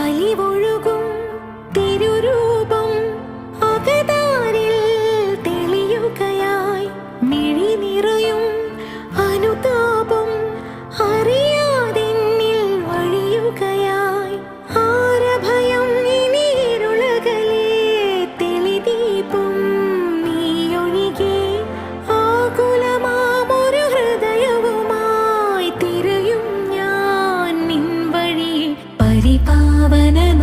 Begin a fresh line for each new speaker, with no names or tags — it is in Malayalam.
അലിവൊഴുകും തിരുരൂപം അകതാരിൽ തെളിയുകയായി. മിഴി നിറയും അനുതാപം അറിയാതെന്നിൽ വഴിയുകയായി. ആരഭയം ഇനി ഇരുളകലേ തെളിദീപം നീയൊഴികെ ആകുലമാമൊരു ഹൃദയവുമായി തിരയും ഞാൻ നിൻ വഴിയെ. പരിപാവനനാഥനദോതി